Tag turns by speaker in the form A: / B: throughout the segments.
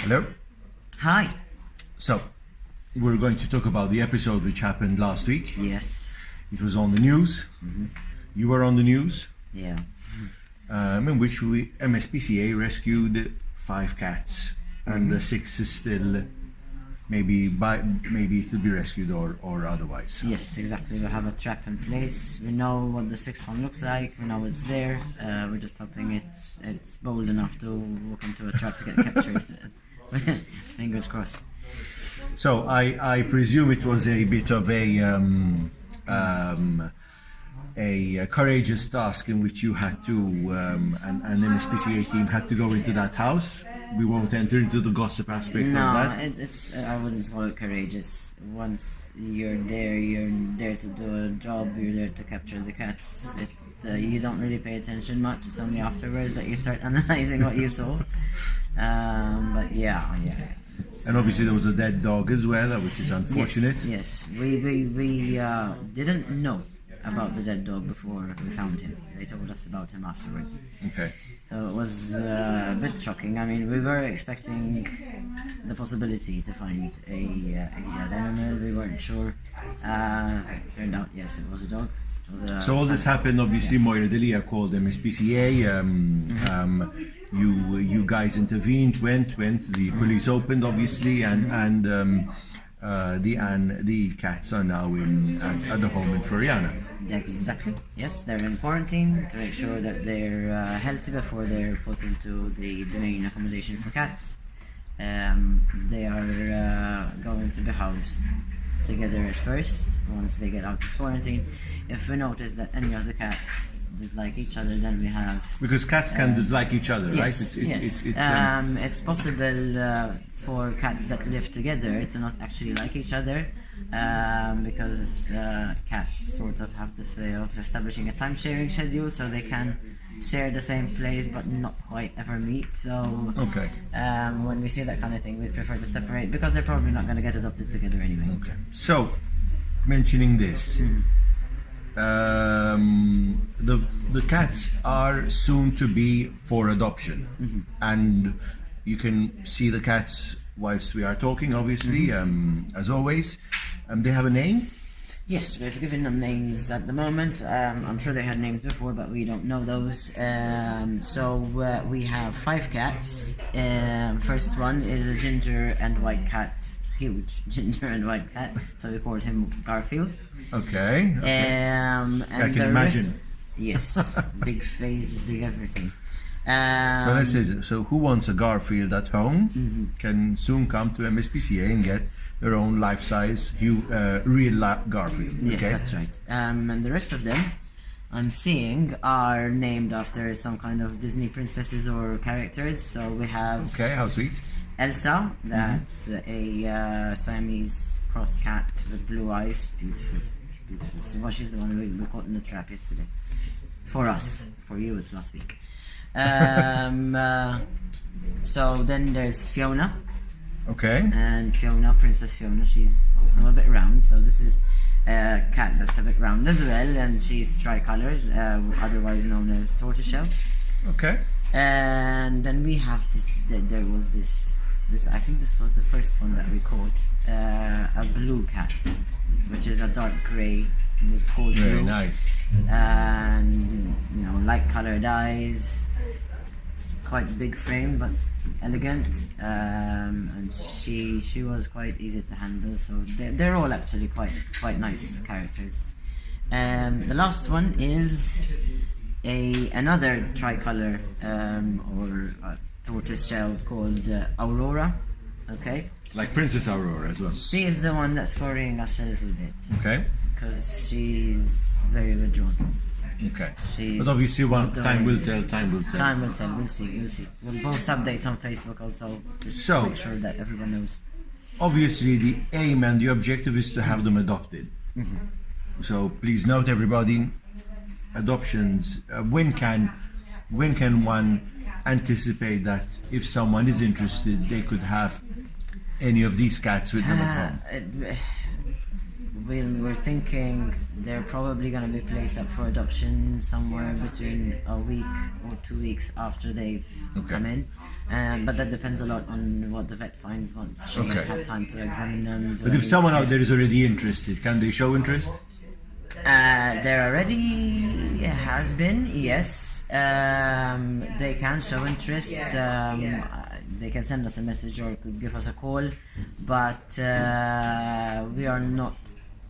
A: Hello.
B: Hi.
A: So, we're going to talk about the episode which happened last week.
B: Yes.
A: It was on the news. You were on the news.
B: Yeah.
A: In which MSPCA rescued 5 cats, and the 6th is still maybe it will be rescued or otherwise.
B: Yes, exactly. We have a trap in place. We know what the 6th one looks like. We know it's there. We're just hoping it's bold enough to walk into a trap to get captured. Fingers crossed.
A: So I presume it was a bit of a courageous task in which you had to, and the MSPCA team had to go into that house. We won't enter into the gossip aspect of that.
B: It's I wouldn't call it courageous. Once you're there to do a job. You're there to capture the cats. You don't really pay attention much. It's only afterwards that you start analyzing what you saw. But yeah.
A: And obviously there was a dead dog as well, which is unfortunate.
B: Yes. We didn't know about the dead dog before we found him. They told us about him afterwards.
A: Okay.
B: So it was a bit shocking. I mean, we were expecting the possibility to find a dead animal. We weren't sure. Turned out, yes, it was a dog.
A: So all this happened, obviously. Moira Delia called MSPCA. You guys intervened. Went. The police opened, obviously, and the cats are now at the home in Floriana.
B: Exactly. Yes, they're in quarantine to make sure that they're healthy before they're put into the main accommodation for cats. They are going to be housed together at first once they get out of quarantine. If we notice that any of the cats dislike each other, then we have,
A: because cats can dislike each other,
B: yes,
A: right?
B: It's possible for cats that live together to not actually like each other, because cats sort of have this way of establishing a time-sharing schedule, so they can share the same place but not quite ever meet. So
A: okay.
B: When we see that kind of thing, we prefer to separate because they're probably not going to get adopted together anyway.
A: Okay. So, mentioning this, the cats are soon to be for adoption, and you can see the cats whilst we are talking, obviously, as always. They have a name?
B: Yes, we've given them names at the moment. I'm sure they had names before, but we don't know those. So we have 5 cats. First one is a ginger and white cat. Huge ginger and white cat. So we called him Garfield.
A: Okay.
B: And
A: I can imagine.
B: Yes, big face, big everything.
A: So let's say, so who wants a Garfield at home can soon come to MSPCA and get their own life-size real Garfield.
B: Yes,
A: okay?
B: that's right. And the rest of them I'm seeing are named after some kind of Disney princesses or characters. So we have,
A: okay, how sweet,
B: Elsa, that's a Siamese cross cat with blue eyes. Beautiful. So, well, she's the one we caught in the trap yesterday. For us. For you, it's last week. So then there's Fiona.
A: okay,
B: And Fiona, Princess Fiona, she's also a bit round. So this is a cat that's a bit round as well, and she's tricolors, otherwise known as tortoiseshell.
A: okay,
B: And then we have this. There was this. I think this was the first one that we caught. A blue cat, which is a dark grey. And it's called
A: very
B: blue.
A: nice.
B: And light colored eyes. Quite big frame, but elegant. And she was quite easy to handle. So they're all actually quite nice characters. The last one is another tricolor or tortoiseshell called Aurora. Okay.
A: Like Princess Aurora as well.
B: She is the one that's worrying us a little bit
A: Okay.
B: because she's very withdrawn.
A: Okay.
B: She's
A: But obviously, time will tell.
B: Time will tell. We'll see. We'll post updates on Facebook also, just
A: So-
B: to make sure that everyone knows.
A: Obviously, the aim and the objective is to have them adopted. So please note, everybody, adoptions. When can one anticipate that if someone is interested, they could have any of these cats with them at home?
B: we're thinking they're probably going to be placed up for adoption somewhere between a week or 2 weeks after they've come in. But that depends a lot on what the vet finds once she has had time to examine them.
A: But if someone out there is already interested, can they show interest?
B: There already has been, yes. They can show interest. They can send us a message or could give us a call, but we are not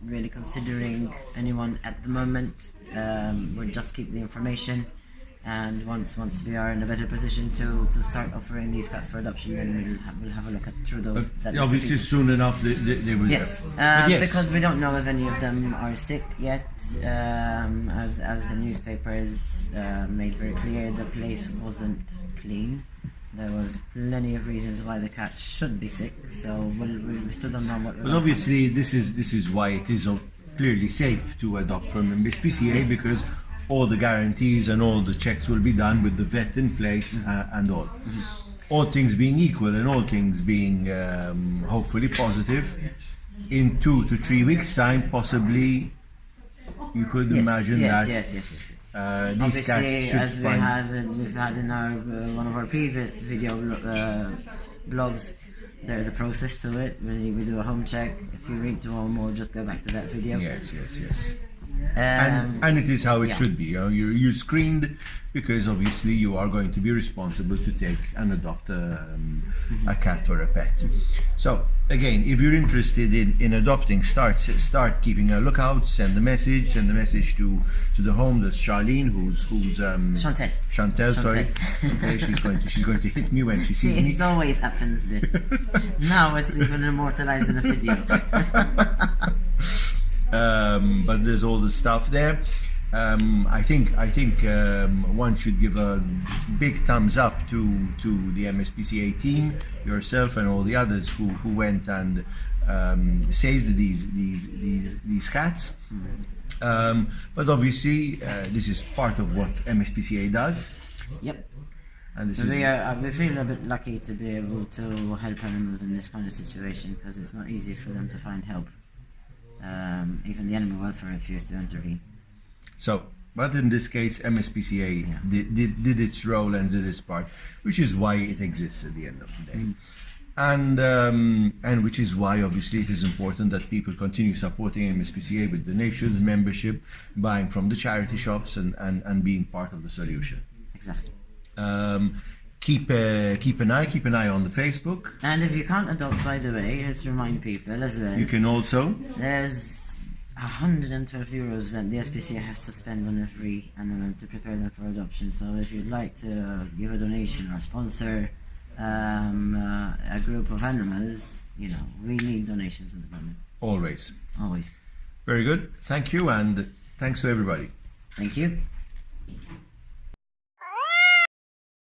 B: really considering anyone at the moment. We'll just keep the information, and once we are in a better position to start offering these cats for adoption, then we'll have a look through those.
A: Obviously, soon enough they will.
B: Yes, yes, because we don't know if any of them are sick yet. As the newspapers made very clear, the place wasn't clean. There was plenty of reasons why the cat should be sick, so we still don't know what.
A: But obviously, this is why it is clearly safe to adopt from MSPCA, because all the guarantees and all the checks will be done with the vet in place and all. All things being equal and all things being hopefully positive, in 2 to 3 weeks' time, possibly, you could imagine that.
B: Yes.
A: These
B: Obviously,
A: cats should
B: as we've had in our one of our previous video blogs, there's a process to it. We do a home check. If you read to home, we'll just go back to that video.
A: Yes. And it is how it should be. You're screened because obviously you are going to be responsible to take and adopt a cat or a pet. So again, if you're interested in adopting, start keeping a lookout. Send the message to the home. That's Charlene, who's Chantel. Sorry. Okay, she's going to hit me when she sees me.
B: It always happens. This. Now it's even immortalized in a video.
A: But there's all the stuff there. I think one should give a big thumbs up to the MSPCA team, yourself, and all the others who went and saved these cats. But obviously, this is part of what MSPCA does.
B: Yep.
A: And
B: we feel a bit lucky to be able to help animals in this kind of situation, because it's not easy for them to find help. Even the animal welfare refused to intervene. So,
A: but in this case, MSPCA did its role and did its part, which is why it exists at the end of the day. And which is why obviously it is important that people continue supporting MSPCA with donations, membership, buying from the charity shops, and being part of the solution.
B: Exactly.
A: Keep an eye on the Facebook.
B: And if you can't adopt, by the way, let's remind people as well.
A: You can also.
B: There's 112 euros that the SPCA has to spend on every animal to prepare them for adoption. So if you'd like to give a donation or sponsor a group of animals, we need donations at the moment.
A: Always.
B: Always.
A: Very good. Thank you, and thanks to everybody.
B: Thank you.